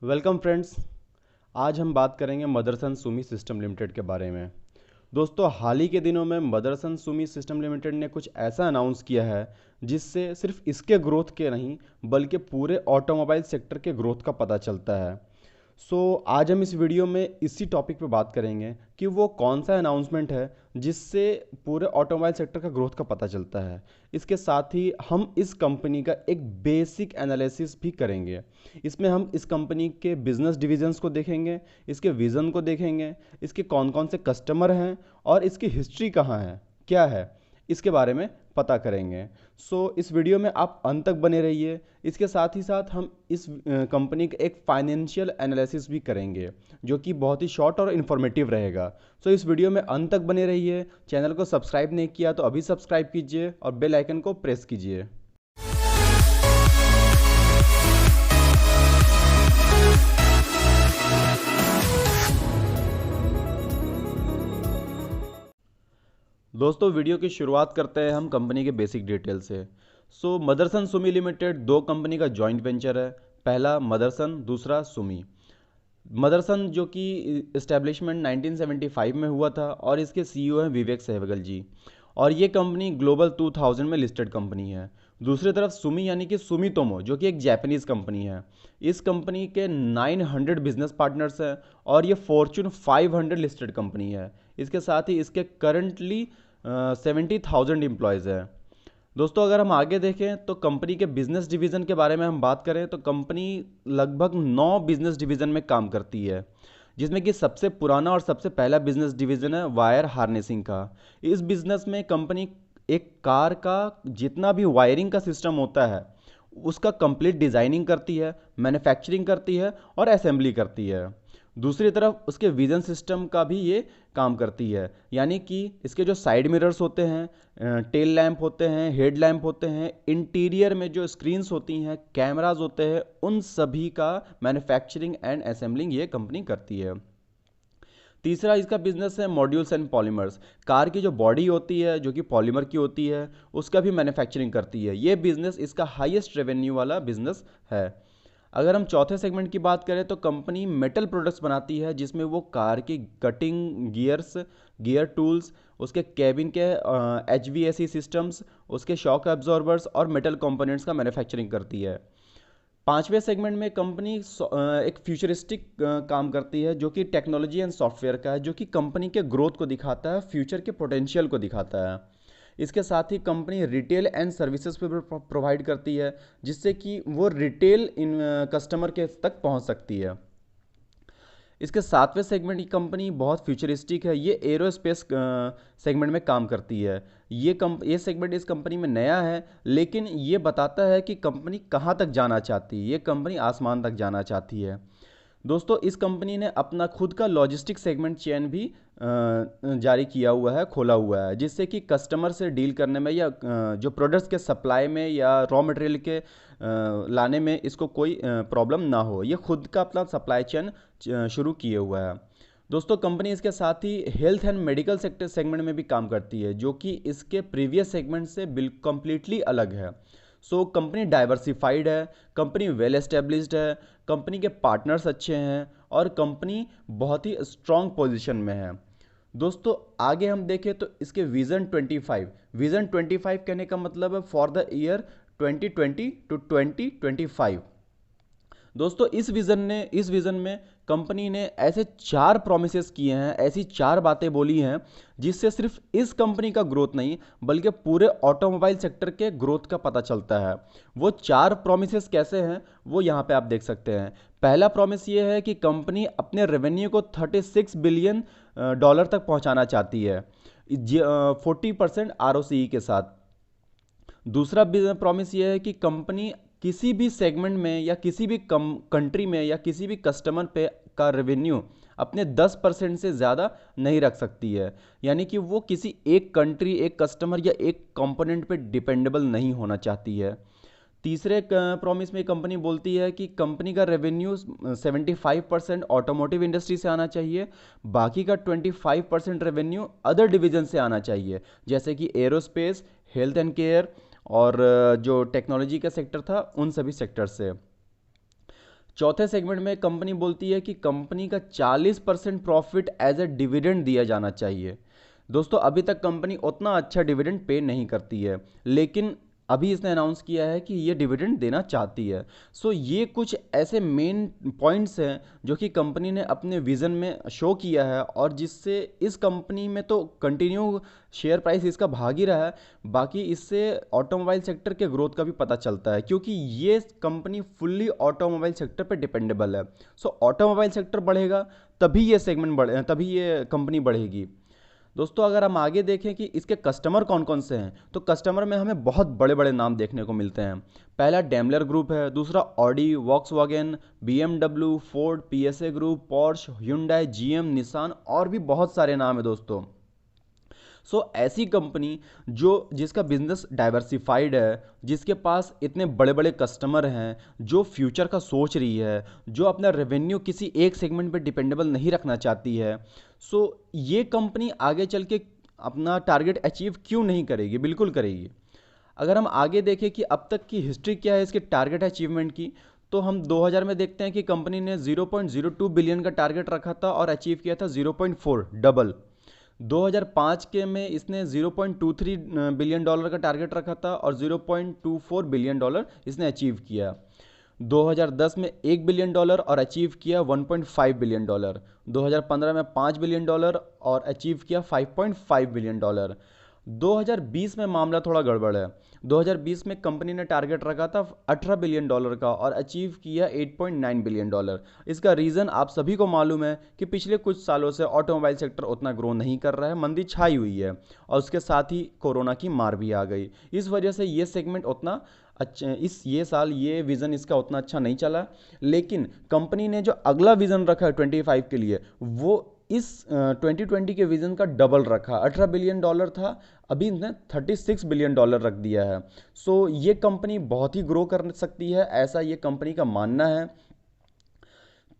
Welcome friends. आज हम बात करेंगे मदरसन सुमी सिस्टम लिमिटेड के बारे में। दोस्तों, हाल ही के दिनों में मदरसन सुमी सिस्टम लिमिटेड ने कुछ ऐसा अनाउंस किया है जिससे सिर्फ इसके ग्रोथ के नहीं बल्कि पूरे ऑटोमोबाइल सेक्टर के ग्रोथ का पता चलता है। आज हम इस वीडियो में इसी टॉपिक पे बात करेंगे कि वो कौन सा अनाउंसमेंट है जिससे पूरे ऑटोमोबाइल सेक्टर का ग्रोथ का पता चलता है। इसके साथ ही हम इस कंपनी का एक बेसिक एनालिसिस भी करेंगे। इसमें हम इस कंपनी के बिजनेस डिविजन्स को देखेंगे, इसके विज़न को देखेंगे, इसके कौन कौन से कस्टमर हैं और इसकी हिस्ट्री कहाँ है, क्या है, इसके बारे में पता करेंगे। इस वीडियो में आप अंत तक बने रहिए। इसके साथ ही साथ हम इस कंपनी का एक फाइनेंशियल एनालिसिस भी करेंगे जो कि बहुत ही शॉर्ट और इन्फॉर्मेटिव रहेगा। इस वीडियो में अंत तक बने रहिए। चैनल को सब्सक्राइब नहीं किया तो अभी सब्सक्राइब कीजिए और बेल आइकन को प्रेस कीजिए। दोस्तों, वीडियो की शुरुआत करते हैं हम कंपनी के बेसिक डिटेल से। मदरसन सुमी लिमिटेड दो कंपनी का जॉइंट वेंचर है। पहला मदरसन, दूसरा सुमी। मदरसन जो कि इस्टेब्लिशमेंट 1975 में हुआ था और इसके सीईओ हैं विवेक सहगल जी, और ये कंपनी ग्लोबल 2000 में लिस्टेड कंपनी है। दूसरी तरफ सुमी यानी कि सुमितोमो जो कि एक जापानीज़ कंपनी है। इस कंपनी के 900 बिजनेस पार्टनर्स हैं और ये फॉर्च्यून 500 लिस्टेड कंपनी है। इसके साथ ही इसके करंटली 70,000 एम्प्लॉयज़ हैं। दोस्तों, अगर हम आगे देखें तो कंपनी के बिजनेस डिवीज़न के बारे में हम बात करें तो कंपनी लगभग 9 बिजनेस डिवीज़न में काम करती है, जिसमें कि सबसे पुराना और सबसे पहला बिजनेस डिवीज़न है वायर हार्नेसिंग का। इस बिजनेस में कंपनी एक कार का जितना भी वायरिंग का सिस्टम होता है उसका कंप्लीट डिज़ाइनिंग करती है, मैन्युफैक्चरिंग करती है और असेंबली करती है। दूसरी तरफ उसके विज़न सिस्टम का भी ये काम करती है, यानी कि इसके जो साइड मिरर्स होते हैं, टेल लैंप होते हैं, हेड लैंप होते हैं, इंटीरियर में जो स्क्रीन्स होती हैं, कैमराज होते हैं, उन सभी का मैन्युफैक्चरिंग एंड असेंबलिंग ये कंपनी करती है। तीसरा इसका बिजनेस है मॉड्यूल्स एंड पॉलीमर्स। कार की जो बॉडी होती है जो कि पॉलीमर की होती है उसका भी मैन्युफैक्चरिंग करती है। ये बिजनेस इसका हाईएस्ट रेवेन्यू वाला बिजनेस है। अगर हम चौथे सेगमेंट की बात करें तो कंपनी मेटल प्रोडक्ट्स बनाती है, जिसमें वो कार की कटिंग गियर्स, गियर टूल्स, उसके कैबिन के HVAC सिस्टम्स, उसके शॉक एब्जॉर्बर्स और मेटल कंपोनेंट्स का मैन्युफैक्चरिंग करती है। पांचवें सेगमेंट में कंपनी एक फ्यूचरिस्टिक काम करती है जो कि टेक्नोलॉजी एंड सॉफ्टवेयर का है, जो कि कंपनी के ग्रोथ को दिखाता है, फ्यूचर के पोटेंशियल को दिखाता है। इसके साथ ही कंपनी रिटेल एंड सर्विसेज पे भी प्रोवाइड करती है, जिससे कि वो रिटेल इन कस्टमर के तक पहुंच सकती है। इसके सातवें सेगमेंट की कंपनी बहुत फ्यूचरिस्टिक है। ये एरोस्पेस सेगमेंट में काम करती है। ये सेगमेंट इस कंपनी में नया है, लेकिन ये बताता है कि कंपनी कहाँ तक जाना चाहती है। ये कंपनी आसमान तक जाना चाहती है। दोस्तों, इस कंपनी ने अपना खुद का लॉजिस्टिक सेगमेंट चेन भी जारी किया हुआ है, खोला हुआ है, जिससे कि कस्टमर से डील करने में या जो प्रोडक्ट्स के सप्लाई में या रॉ मटेरियल के लाने में इसको कोई प्रॉब्लम ना हो। ये खुद का अपना सप्लाई चेन शुरू किए हुआ है। दोस्तों, कंपनी इसके साथ ही health and medical sector segment में भी काम करती है, जो कि इसके प्रीवियस सेगमेंट से बिल्कुल कम्प्लीटली अलग है। कंपनी डाइवर्सिफाइड है, कंपनी वेल एस्टेब्लिश्ड है, कंपनी के पार्टनर्स अच्छे हैं और कंपनी बहुत ही स्ट्रॉन्ग पोजीशन में है। दोस्तों, आगे हम देखें तो इसके विज़न 25 कहने का मतलब है फॉर द ईयर 2020 टू 2025। दोस्तों, इस विज़न में कंपनी ने ऐसे 4 प्रॉमिसेस किए हैं, ऐसी 4 बातें बोली हैं जिससे सिर्फ इस कंपनी का ग्रोथ नहीं बल्कि पूरे ऑटोमोबाइल सेक्टर के ग्रोथ का पता चलता है। वो 4 प्रॉमिसेस कैसे हैं वो यहाँ पे आप देख सकते हैं। पहला प्रॉमिस ये है कि कंपनी अपने रेवेन्यू को 36 बिलियन डॉलर तक पहुँचाना चाहती है, 40% ROCE के साथ। दूसरा प्रॉमिस ये है कि कंपनी किसी भी सेगमेंट में या किसी भी कंट्री में या किसी भी कस्टमर पे का रेवेन्यू अपने 10% से ज़्यादा नहीं रख सकती है, यानी कि वो किसी एक कंट्री, एक कस्टमर या एक कंपोनेंट पे डिपेंडेबल नहीं होना चाहती है। तीसरे प्रॉमिस में कंपनी बोलती है कि कंपनी का रेवेन्यू 75% ऑटोमोटिव इंडस्ट्री से आना चाहिए, बाकी का 25% रेवेन्यू अदर डिवीजन से आना चाहिए, जैसे कि एरोस्पेस, हेल्थ एंड केयर और जो टेक्नोलॉजी का सेक्टर था उन सभी सेक्टर से। चौथे सेगमेंट में कंपनी बोलती है कि कंपनी का 40% प्रॉफिट एज ए डिविडेंड दिया जाना चाहिए। दोस्तों अभी तक कंपनी उतना अच्छा डिविडेंड पे नहीं करती है, लेकिन अभी इसने अनाउंस किया है कि ये डिविडेंड देना चाहती है। सो ये कुछ ऐसे मेन पॉइंट्स हैं जो कि कंपनी ने अपने विज़न में शो किया है, और जिससे इस कंपनी में तो कंटिन्यू शेयर प्राइस इसका भाग ही रहा है। बाकी इससे ऑटोमोबाइल सेक्टर के ग्रोथ का भी पता चलता है, क्योंकि ये कंपनी फुल्ली ऑटोमोबाइल सेक्टर पर डिपेंडेबल है। सो ऑटोमोबाइल सेक्टर बढ़ेगा तभी ये सेगमेंट बढ़े, तभी ये कंपनी बढ़ेगी। दोस्तों अगर हम आगे देखें कि इसके कस्टमर कौन कौन से हैं, तो कस्टमर में हमें बहुत बड़े बड़े नाम देखने को मिलते हैं। पहला डेमलर ग्रुप है, दूसरा Audi, Volkswagen, BMW, Ford, PSA group, Porsche, hyundai, GM, Nissan और भी बहुत सारे नाम है दोस्तों। ऐसी कंपनी जिसका बिजनेस डाइवर्सिफाइड है, जिसके पास इतने बड़े बड़े कस्टमर हैं, जो फ्यूचर का सोच रही है, जो अपना रेवेन्यू किसी एक सेगमेंट पे डिपेंडेबल नहीं रखना चाहती है, ये कंपनी आगे चल के अपना टारगेट अचीव क्यों नहीं करेगी? बिल्कुल करेगी। अगर हम आगे देखें कि अब तक की हिस्ट्री क्या है इसके टारगेट अचीवमेंट की, तो हम 2000 में देखते हैं कि कंपनी ने 0.02 बिलियन का टारगेट रखा था और अचीव किया था 0.4, डबल। 2005 के में इसने 0.23 बिलियन डॉलर का टारगेट रखा था और 0.24 बिलियन डॉलर इसने अचीव किया। 2010 में 1 बिलियन डॉलर और अचीव किया 1.5 बिलियन डॉलर। 2015 में 5 बिलियन डॉलर और अचीव किया 5.5 बिलियन डॉलर। 2020 में मामला थोड़ा गड़बड़ है। 2020 में कंपनी ने टारगेट रखा था 18 बिलियन डॉलर का और अचीव किया 8.9 बिलियन डॉलर। इसका रीज़न आप सभी को मालूम है कि पिछले कुछ सालों से ऑटोमोबाइल सेक्टर उतना ग्रो नहीं कर रहा है, मंदी छाई हुई है, और उसके साथ ही कोरोना की मार भी आ गई। इस वजह से ये सेगमेंट उतना अच्छा, ये साल ये विज़न इसका उतना अच्छा नहीं चला। लेकिन कंपनी ने जो अगला विज़न रखा है 25 के लिए, वो इस 2020 के विज़न का डबल रखा। 18 बिलियन डॉलर था, अभी इसने 36 बिलियन डॉलर रख दिया है। ये कंपनी बहुत ही ग्रो कर सकती है, ऐसा ये कंपनी का मानना है।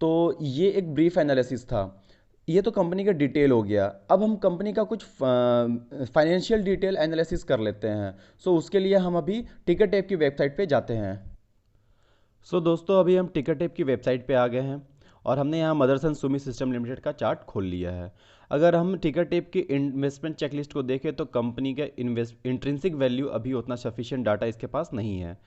तो ये एक ब्रीफ एनालिसिस था। ये तो कंपनी का डिटेल हो गया। अब हम कंपनी का कुछ फाइनेंशियल डिटेल एनालिसिस कर लेते हैं। उसके लिए हम अभी टिकट टेप की वेबसाइट पे जाते हैं। दोस्तों अभी हम टिकट टेप की वेबसाइट पे आ गए हैं और हमने यहाँ मदरसन सुमी सिस्टम लिमिटेड का चार्ट खोल लिया है। अगर हम टिकट टेप की इन्वेस्टमेंट चेकलिस्ट को देखें तो कंपनी का इंट्रिंसिक वैल्यू अभी उतना सफिशिएंट डाटा इसके पास नहीं है।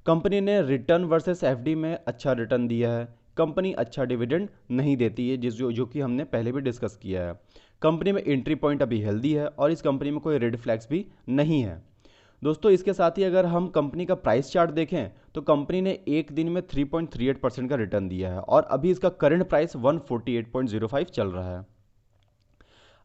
कंपनी ने रिटर्न वर्सेस एफडी में अच्छा रिटर्न दिया है। कंपनी अच्छा डिविडेंड नहीं देती है, जो कि हमने पहले भी डिस्कस किया है। कंपनी में एंट्री पॉइंट अभी हेल्दी है और इस कंपनी में कोई रेड फ्लैग्स भी नहीं है। दोस्तों इसके साथ ही अगर हम कंपनी का प्राइस चार्ट देखें तो कंपनी ने एक दिन में 3.38% का रिटर्न दिया है और अभी इसका करंट प्राइस 148.05 चल रहा है।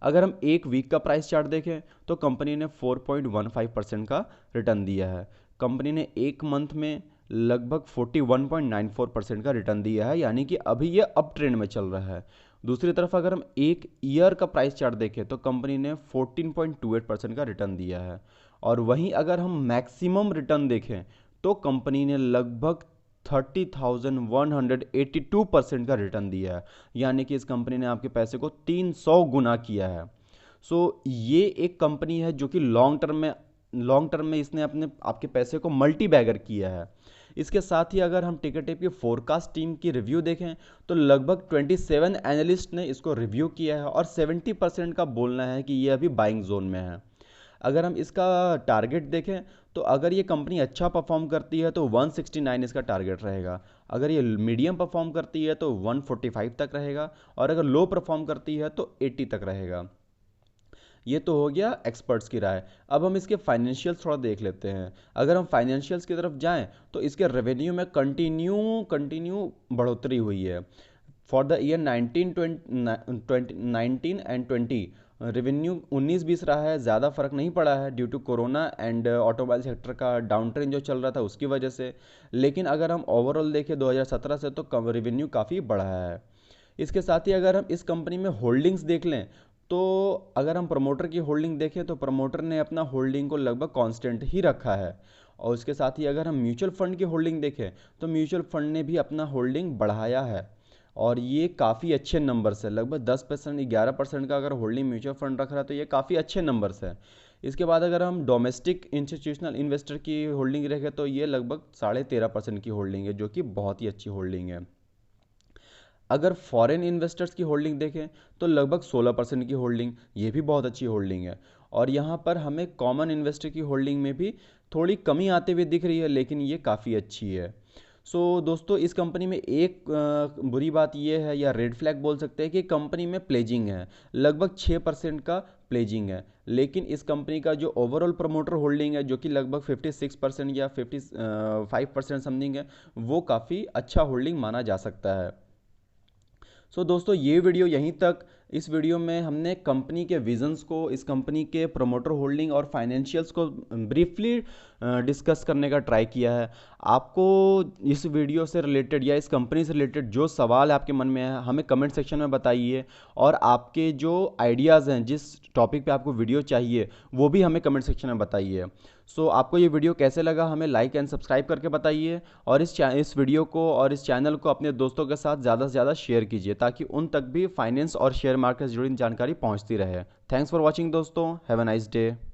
अगर हम एक वीक का प्राइस चार्ट देखें तो कंपनी ने 4.15% का रिटर्न दिया है। कंपनी ने एक मंथ में लगभग 41.94% का रिटर्न दिया है, यानी कि अभी ये अप ट्रेंड में चल रहा है। दूसरी तरफ अगर हम एक ईयर का प्राइस चार्ट देखें तो कंपनी ने 14.28% का रिटर्न दिया है, और वहीं अगर हम मैक्सिमम रिटर्न देखें तो कंपनी ने लगभग 30,182% का रिटर्न दिया है, यानी कि इस कंपनी ने आपके पैसे को 300 गुना किया है। ये एक कंपनी है जो कि लॉन्ग टर्म में इसने आपके पैसे को मल्टी बैगर किया है। इसके साथ ही अगर हम टिकट टेप की फोरकास्ट टीम की रिव्यू देखें तो लगभग 27 एनालिस्ट ने इसको रिव्यू किया है और 70% का बोलना है कि ये अभी बाइंग जोन में है। अगर हम इसका टारगेट देखें तो अगर ये कंपनी अच्छा परफॉर्म करती है तो 169 इसका टारगेट रहेगा। अगर ये मीडियम परफॉर्म करती है तो 145 तक रहेगा, और अगर लो परफॉर्म करती है तो 80 तक रहेगा। ये तो हो गया एक्सपर्ट्स की राय। अब हम इसके फाइनेंशियल्स थोड़ा देख लेते हैं। अगर हम फाइनेंशियल्स की तरफ जाएं तो इसके रेवेन्यू में कंटिन्यू बढ़ोतरी हुई है। For the year 19 and 20 revenue 19-20 रहा है, ज़्यादा फर्क नहीं पड़ा है due to corona and automobile sector का डाउन ट्रेंड जो चल रहा था उसकी वजह से। लेकिन अगर हम ओवरऑल देखें 2017 से तो रेवेन्यू काफ़ी बढ़ा है। इसके साथ ही अगर हम इस कंपनी में होल्डिंग्स देख लें तो अगर हम प्रमोटर की होल्डिंग देखें तो प्रमोटर ने अपना होल्डिंग को लगभग कांस्टेंट ही रखा है, और उसके साथ ही अगर हम म्यूचुअल फंड की होल्डिंग देखें तो म्यूचुअल फंड ने भी अपना होल्डिंग बढ़ाया है, और ये काफ़ी अच्छे नंबर्स है। लगभग 10% 11% का अगर होल्डिंग म्यूचुअल फंड रख रहा है तो ये काफ़ी अच्छे नंबर्स है। इसके बाद अगर हम डोमेस्टिक इंस्टीट्यूशनल इन्वेस्टर की होल्डिंग रखें तो ये लगभग 13.5% की होल्डिंग है, जो कि बहुत ही अच्छी होल्डिंग है। अगर फॉरेन इन्वेस्टर्स की होल्डिंग देखें तो लगभग 16% की होल्डिंग, ये भी बहुत अच्छी होल्डिंग है। और यहाँ पर हमें कॉमन इन्वेस्टर की होल्डिंग में भी थोड़ी कमी आते हुए दिख रही है, लेकिन ये काफ़ी अच्छी है। सो दोस्तों, इस कंपनी में एक बुरी बात ये है, या रेड फ्लैग बोल सकते हैं, कि कंपनी में प्लेजिंग है, लगभग 6% का प्लेजिंग है। लेकिन इस कंपनी का जो ओवरऑल प्रमोटर होल्डिंग है, जो कि लगभग 56% या 55% समथिंग है, वो काफ़ी अच्छा होल्डिंग माना जा सकता है। सो दोस्तों, ये वीडियो यहीं तक। इस वीडियो में हमने कंपनी के विजन्स को, इस कंपनी के प्रमोटर होल्डिंग और फाइनेंशियल्स को ब्रीफली डिस्कस करने का ट्राई किया है। आपको इस वीडियो से रिलेटेड या इस कंपनी से रिलेटेड जो सवाल आपके मन में है, हमें कमेंट सेक्शन में बताइए। और आपके जो आइडियाज़ हैं, जिस टॉपिक पे आपको वीडियो चाहिए, वो भी हमें कमेंट सेक्शन में बताइए। सो आपको ये वीडियो कैसे लगा, हमें लाइक एंड सब्सक्राइब करके बताइए। और इस वीडियो को और इस चैनल को अपने दोस्तों के साथ ज़्यादा से ज़्यादा शेयर कीजिए, ताकि उन तक भी फाइनेंस और शेयर मार्केट से जुड़ी जानकारी पहुंचती रहे। थैंक्स फॉर वॉचिंग दोस्तों, हैव अ नाइस डे।